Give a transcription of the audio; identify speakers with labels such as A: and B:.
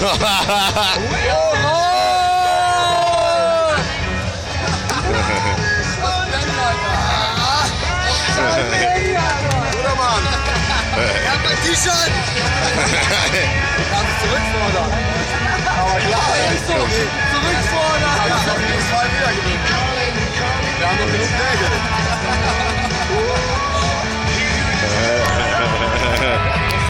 A: Ich hab mein T-Shirt! Ganz zurückfordern. Aber klar, zurückfordern!